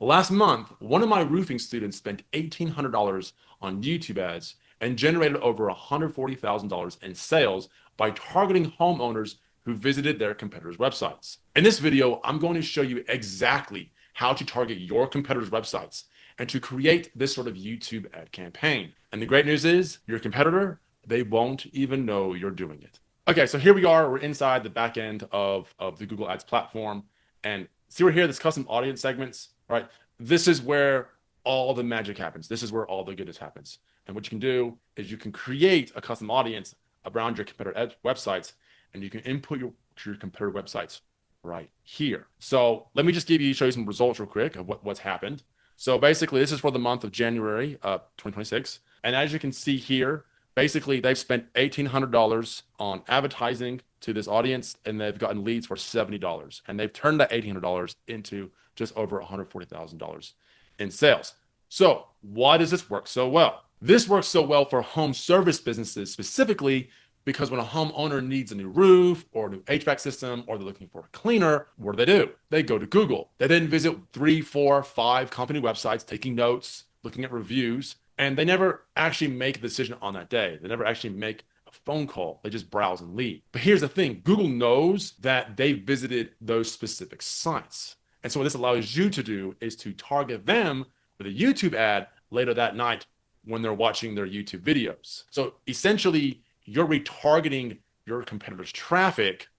Last month, one of my roofing students spent $1,800 on YouTube ads and generated over $140,000 in sales by targeting homeowners who visited their competitors' websites. In this video, I'm going to show you exactly how to target your competitors' websites and to create this sort of YouTube ad campaign. And the great news is your competitor, they won't even know you're doing it. Okay, so here we are. We're inside the back end of the Google Ads platform. And see right here, this custom audience segments, right? This is where all the magic happens. This is where all the goodness happens. And what you can do is you can create a custom audience around your competitor websites, and you can input your competitor websites right here. So let me just show you some results real quick of what's happened. So basically, this is for the month of January 2026. And as you can see here, basically, they've spent $1,800 on advertising to this audience, and they've gotten leads for $70. And they've turned that $1,800 into just over $140,000 in sales. So why does this work so well? This works so well for home service businesses specifically because when a homeowner needs a new roof or a new HVAC system, or they're looking for a cleaner, what do? They go to Google. They then visit 3, 4, 5 company websites, taking notes, looking at reviews, and they never actually make a decision on that day. They never actually make a phone call. They just browse and leave. But here's the thing. Google knows that they visited those specific sites. And so what this allows you to do is to target them with a YouTube ad later that night when they're watching their YouTube videos. So essentially, you're retargeting your competitors' traffic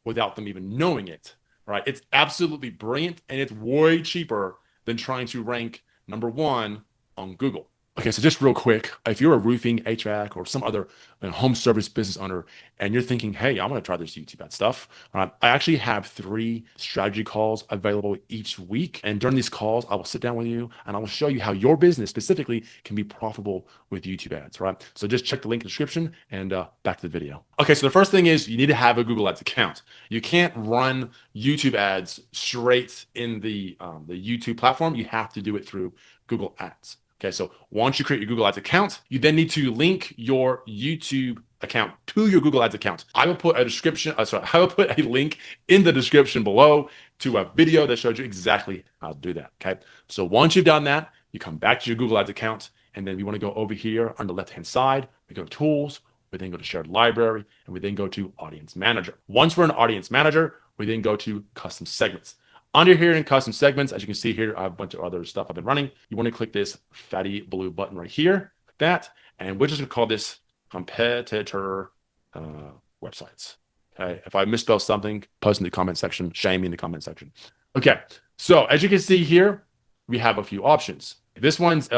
without them even knowing it, right? It's absolutely brilliant, and it's way cheaper than trying to rank #1 on Google. Okay, so just real quick, if you're a roofing, HVAC, or some other home service business owner, and you're thinking, hey, I'm going to try this YouTube ad stuff, I actually have 3 strategy calls available each week. And during these calls, I will sit down with you, and I will show you how your business specifically can be profitable with YouTube ads, right? So just check the link in the description, and back to the video. Okay, so the first thing is you need to have a Google Ads account. You can't run YouTube ads straight in the YouTube platform. You have to do it through Google Ads. Okay, so once you create your Google Ads account, you then need to link your YouTube account to your Google Ads account. I will put a link in the description below to a video that shows you exactly how to do that. Okay, so once you've done that, you come back to your Google Ads account, and then we want to go over here on the left-hand side. We go to Tools, we then go to Shared Library, and we then go to Audience Manager. Once we're in Audience Manager, we then go to Custom Segments. Under here in custom segments, as you can see here, I have a bunch of other stuff I've been running. You want to click this fatty blue button right here, like that, and we're just going to call this competitor websites. Okay, if I misspell something, post in the comment section, shame me in the comment section. Okay, so as you can see here, we have a few options. This one's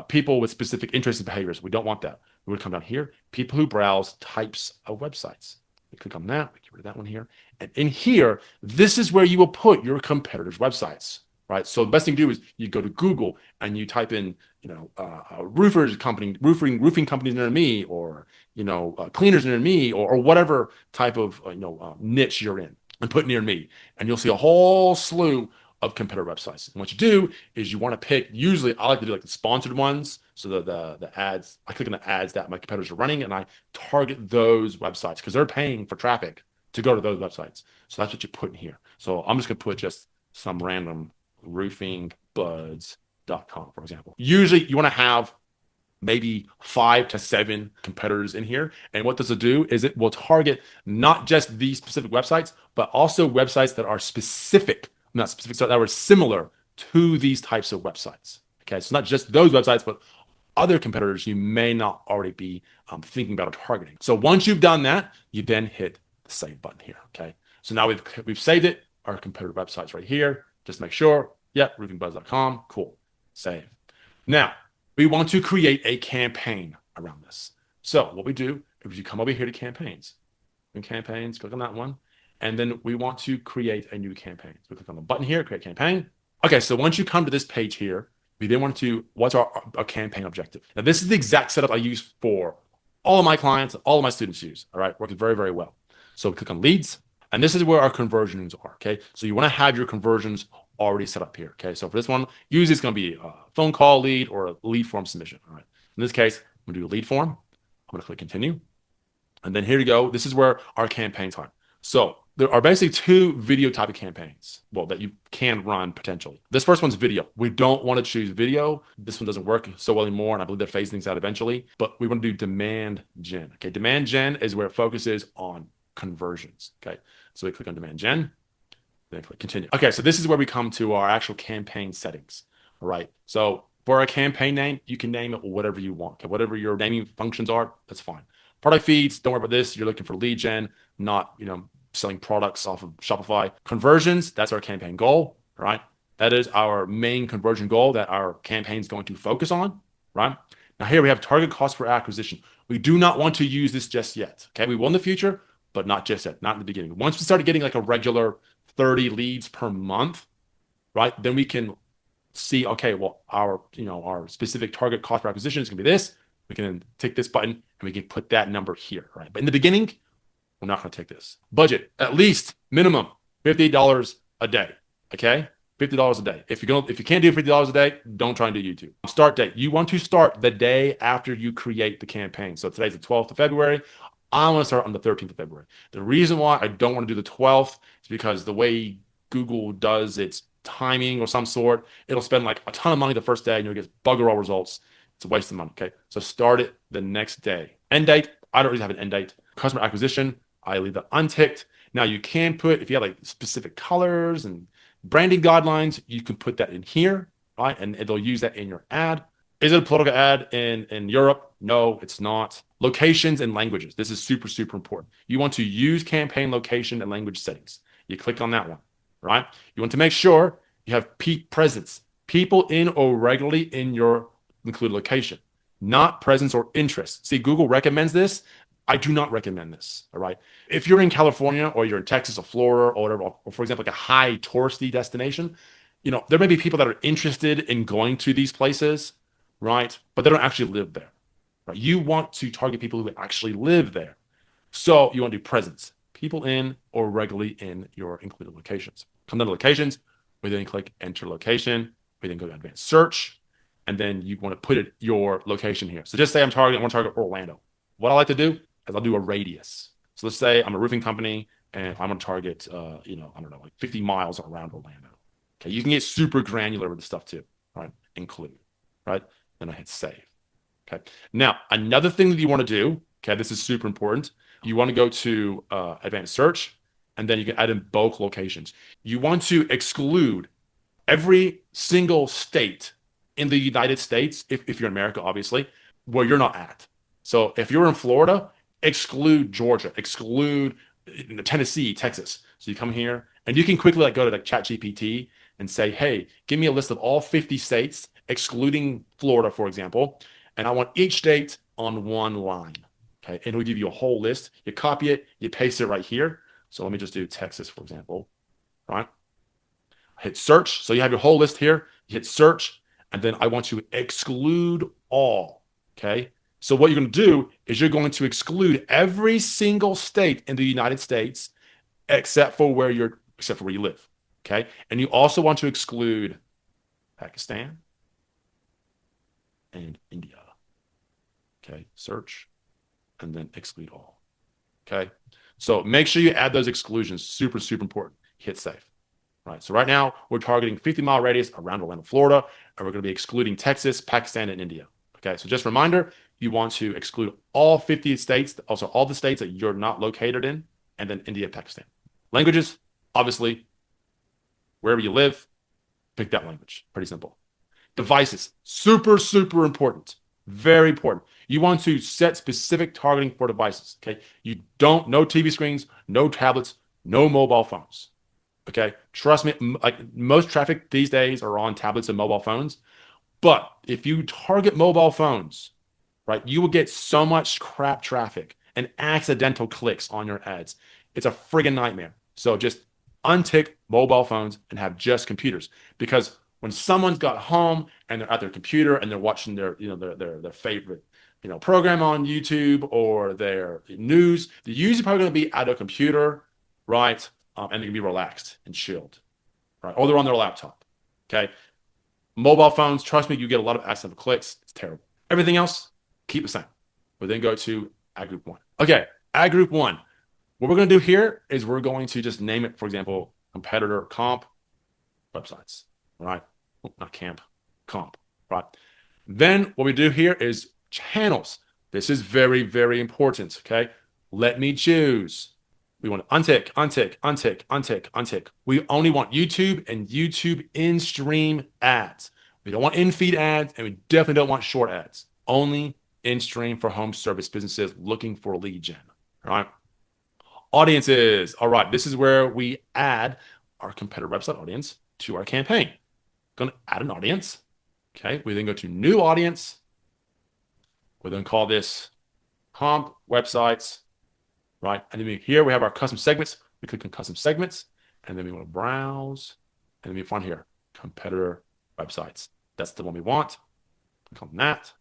people with specific interests and behaviors. We don't want that. We would come down here, people who browse types of websites. We click on that, we get rid of that one here. And in here, this is where you will put your competitors' websites, right? So the best thing to do is you go to Google and you type in, roofing companies near me, or, cleaners near me, or whatever type of, niche you're in, and put near me. And you'll see a whole slew of competitor websites. And what you do is you want to pick, usually I like to do like the sponsored ones. So the ads, I click on the ads that my competitors are running, and I target those websites because they're paying for traffic to go to those websites. So that's what you put in here. So I'm just going to put just some random roofingbuds.com, for example. Usually you want to have maybe 5 to 7 competitors in here. And what this will do is it will target not just these specific websites, but also websites that are that are similar to these types of websites. Okay, so not just those websites, but other competitors you may not already be thinking about targeting. So once you've done that, you then hit the save button here. Okay, so now we've saved it. Our competitor websites right here. Just make sure. Yep, roofingbuzz.com. Cool. Save. Now we want to create a campaign around this. So what we do is you come over here to campaigns. In campaigns, click on that one. And then we want to create a new campaign. So we click on the button here, create campaign. Okay, so once you come to this page here, we then want to, what's our campaign objective? Now, this is the exact setup I use for all of my clients, all of my students use, all right? Working very, very well. So we click on leads, and this is where our conversions are, okay? So you want to have your conversions already set up here, okay? So for this one, usually it's going to be a phone call lead or a lead form submission, all right? In this case, I'm going to do a lead form. I'm going to click continue. And then here you go. This is where our campaigns are. So There are basically two video type of campaigns, well, that you can run potentially. This first one's video. We don't want to choose video. This one doesn't work so well anymore, and I believe they're phasing things out eventually. But we want to do demand gen. Okay, demand gen is where it focuses on conversions. Okay, so we click on demand gen, then click continue. Okay, so this is where we come to our actual campaign settings. All right, so for a campaign name, you can name it whatever you want. Okay, whatever your naming functions are, that's fine. Product feeds, don't worry about this. You're looking for lead gen, not selling products off of Shopify. Conversions, that's our campaign goal, right? That is our main conversion goal that our campaign is going to focus on, right? Now here we have target cost per acquisition. We do not want to use this just yet, okay? We will in the future, but not just yet, not in the beginning. Once we started getting like a regular 30 leads per month, right? Then we can see, okay, well, our specific target cost per acquisition is gonna be this. We can then tick this button and we can put that number here, right? But in the beginning, we're not going to take this. Budget, at least minimum $50 a day. Okay? $50 a day. If you can't do $50 a day, don't try and do YouTube. Start date. You want to start the day after you create the campaign. So today's the 12th of February. I want to start on the 13th of February. The reason why I don't want to do the 12th is because the way Google does its timing or some sort, it'll spend like a ton of money the first day and you'll get bugger all results. It's a waste of money. Okay? So start it the next day. End date. I don't really have an end date. Customer acquisition. I leave that unticked. Now you can put, if you have like specific colors and branding guidelines, you can put that in here, right? And it'll use that in your ad. Is it a political ad in Europe? No, it's not. Locations and languages. This is super, super important. You want to use campaign location and language settings. You click on that one, right? You want to make sure you have peak presence, people in or regularly in your included location, not presence or interest. See, Google recommends this. I do not recommend this, all right? If you're in California or you're in Texas or Florida or whatever, or for example, like a high touristy destination, there may be people that are interested in going to these places, right? But they don't actually live there, right? You want to target people who actually live there. So you want to do presence, people in or regularly in your included locations. Come down to locations, we then click enter location, we then go to advanced search, and then you want to put your location here. So just say I want to target Orlando. What I like to do is I'll do a radius. So let's say I'm a roofing company and I'm going to target, I don't know, like 50 miles around Orlando. Okay, you can get super granular with the stuff too, right? Include, right? Then I hit save. Okay. Now, another thing that you want to do, okay, this is super important. You want to go to advanced search, and then you can add in bulk locations. You want to exclude every single state in the United States, if you're in America, obviously, where you're not at. So if you're in Florida, exclude Georgia, exclude Tennessee, Texas. So you come here and you can quickly go to like ChatGPT and say, hey, give me a list of all 50 states, excluding Florida, for example. And I want each state on one line. Okay. And it'll give you a whole list. You copy it, you paste it right here. So let me just do Texas, for example. Right. Hit search. So you have your whole list here. You hit search. And then I want to exclude all. Okay. So what you're going to do is you're going to exclude every single state in the United States except for where you live. Okay. And you also want to exclude Pakistan and India. Okay. Search and then exclude all. Okay. So make sure you add those exclusions. Super, super important. Hit save. Right. So right now we're targeting 50-mile radius around Orlando, Florida, and we're going to be excluding Texas, Pakistan, and India. Okay. So just a reminder, you want to exclude all 50 states, also all the states that you're not located in, and then India, Pakistan. Languages, obviously, wherever you live, pick that language. Pretty simple. Devices, super, super important. Very important. You want to set specific targeting for devices. Okay. No TV screens, no tablets, no mobile phones. Okay. Trust me, like most traffic these days are on tablets and mobile phones. But if you target mobile phones, right, you will get so much crap traffic and accidental clicks on your ads. It's a friggin' nightmare. So just untick mobile phones and have just computers. Because when someone's got home and they're at their computer and they're watching their favorite, program on YouTube or their news, they're usually probably going to be at a computer, right? And they can be relaxed and chilled, right? Or they're on their laptop. Okay. Mobile phones, trust me, you get a lot of accidental clicks. It's terrible. Everything else, keep the same. We'll then go to ad group one. Okay, ad group one. What we're going to do here is we're going to just name it, for example, competitor comp websites, right? Oh, not camp, comp, right? Then what we do here is channels. This is very, very important, okay? Let me choose. We want to untick, untick, untick, untick, untick. We only want YouTube and YouTube in-stream ads. We don't want in-feed ads, and we definitely don't want short ads. Only in-stream for home service businesses looking for lead gen, all right? Audiences. All right, this is where we add our competitor website audience to our campaign. Going to add an audience. Okay, we then go to new audience. We're going to call this comp websites, right? And then here we have our custom segments. We click on custom segments, and then we want to browse, and then we find here competitor websites. That's the one we want. Click on that,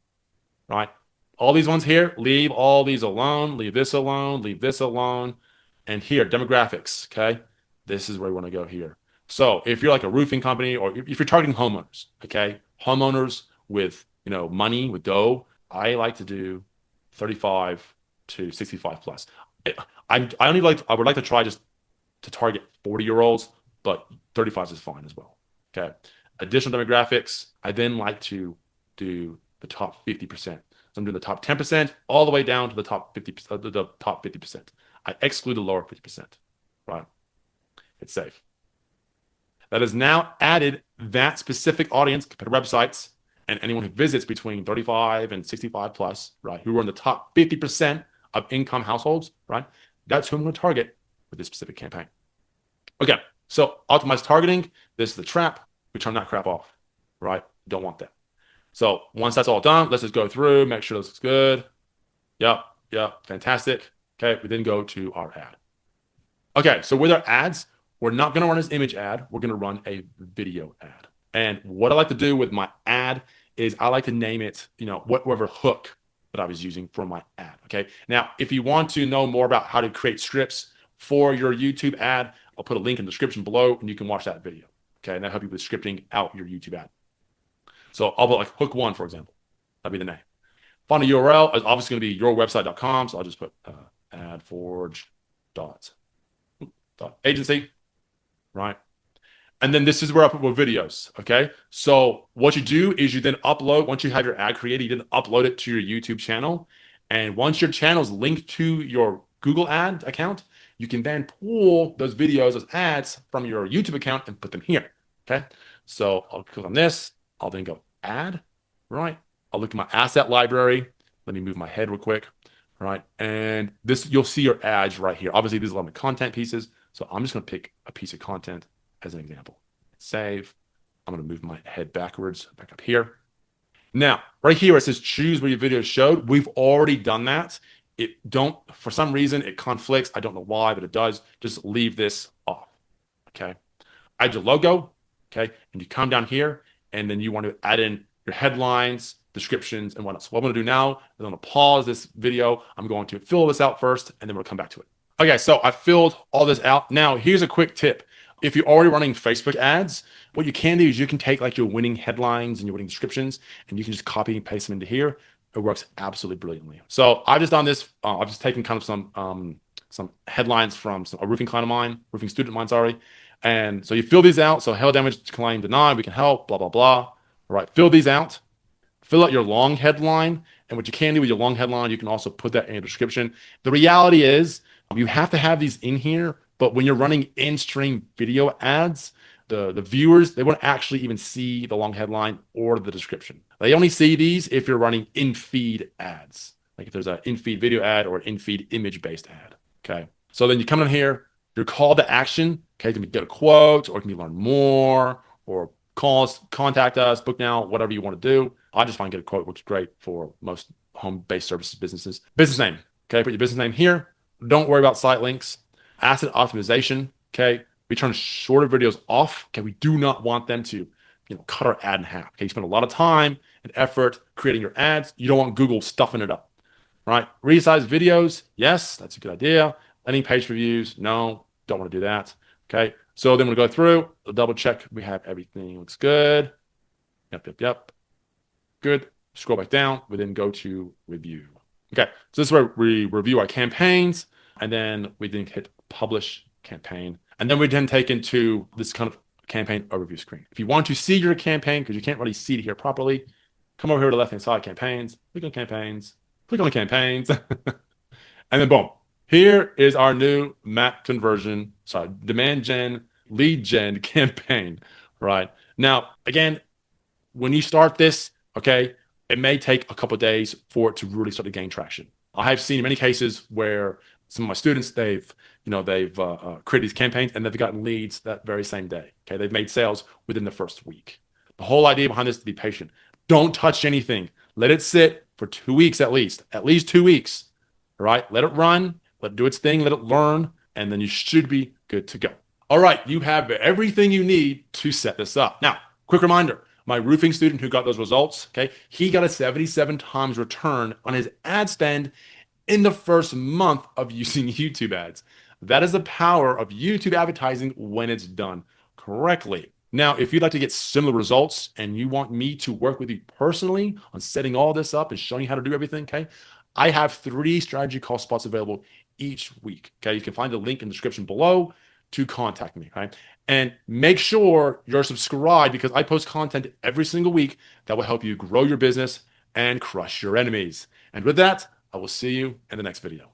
right? All these ones here, leave all these alone, leave this alone, leave this alone. And here, demographics, okay? This is where we want to go here. So if you're like a roofing company or if you're targeting homeowners, okay? Homeowners with, money, with dough, I like to do 35 to 65 plus. I would like to try just to target 40-year-olds, but 35s is fine as well, okay? Additional demographics, I then like to do the top 50%. So I'm doing the top 10% all the way down to the top 50%, the top 50%. I exclude the lower 50%, right? It's safe. That has now added that specific audience, competitor websites, and anyone who visits between 35 and 65 plus, right, who are in the top 50% of income households, right? That's who I'm going to target with this specific campaign. Okay, so optimized targeting. This is the trap. We turn that crap off, right? Don't want that. So once that's all done, let's just go through, make sure this looks good. Yep, fantastic. Okay, we then go to our ad. Okay, so with our ads, we're not going to run this image ad. We're going to run a video ad. And what I like to do with my ad is I like to name it, whatever hook that I was using for my ad. Okay, now if you want to know more about how to create scripts for your YouTube ad, I'll put a link in the description below and you can watch that video. Okay, and that'll help you with scripting out your YouTube ad. So I'll put like hook 1, for example. That'll be the name. Final URL is obviously going to be yourwebsite.com. So I'll just put adforge.agency, right? And then this is where I put more videos, okay? So what you do is you then upload, once you have your ad created, you then upload it to your YouTube channel. And once your channel is linked to your Google ad account, you can then pull those videos, those ads from your YouTube account and put them here, okay? So I'll click on this. I'll then go add, right? I'll look at my asset library. Let me move my head real quick, right? And this, you'll see your ads right here. Obviously, these are all my content pieces. So I'm just going to pick a piece of content as an example. Save. I'm going to move my head backwards, back up here. Now, right here, it says choose where your video is showed. We've already done that. For some reason, it conflicts. I don't know why, but it does. Just leave this off, okay? Add your logo, okay? And you come down here, and then you want to add in your headlines, descriptions, and whatnot. So what I'm going to do now is I'm going to pause this video. I'm going to fill this out first, and then we'll come back to it. Okay, so I filled all this out. Now, here's a quick tip. If you're already running Facebook ads, what you can do is you can take like your winning headlines and your winning descriptions, and you can just copy and paste them into here. It works absolutely brilliantly. So I've just done this. I've just taken kind of some headlines from a roofing client of mine, roofing student of mine, sorry. And so you fill these out. So hail damage claim denied, we can help, blah, blah, blah. All right, fill these out. Fill out your long headline. And what you can do with your long headline, you can also put that in your description. The reality is you have to have these in here, but when you're running in-stream video ads, the viewers, they won't actually even see the long headline or the description. They only see these if you're running in-feed ads. Like if there's an in-feed video ad or an in-feed image-based ad, okay? So then you come in here, your call to action, okay, it can be get a quote, or it can be learn more, or call us, contact us, book now, whatever you want to do. I just find get a quote, which is great for most home-based services businesses. Business name, okay, put your business name here. Don't worry about site links. Asset optimization, okay, we turn shorter videos off. Okay, we do not want them to, cut our ad in half. Okay, you spend a lot of time and effort creating your ads. You don't want Google stuffing it up, right? Resize videos, yes, that's a good idea. Landing page reviews, no, don't want to do that. Okay, so then we'll go through, we'll double check we have everything looks good. Yep. Good. Scroll back down. We then go to review. Okay, so this is where we review our campaigns. And then we then hit publish campaign. And then we then take into this kind of campaign overview screen. If you want to see your campaign, because you can't really see it here properly, come over here to the left-hand side, campaigns, click on campaigns, click on the campaigns, and then boom. Here is our new demand gen, lead gen campaign, right? Now, again, when you start this, okay, it may take a couple of days for it to really start to gain traction. I have seen many cases where some of my students, they've created these campaigns and they've gotten leads that very same day. Okay, they've made sales within the first week. The whole idea behind this is to be patient. Don't touch anything. Let it sit for 2 weeks at least 2 weeks. All right, let it run, let it do its thing, let it learn, and then you should be good to go. All right, you have everything you need to set this up. Now, quick reminder, my roofing student who got those results, okay, he got a 77 times return on his ad spend in the first month of using YouTube ads. That is the power of YouTube advertising when it's done correctly. Now, if you'd like to get similar results and you want me to work with you personally on setting all this up and showing you how to do everything, okay, I have 3 strategy call spots available each week. Okay, you can find the link in the description below to contact me. Right, and make sure you're subscribed because I post content every single week that will help you grow your business and crush your enemies. And with that, I will see you in the next video.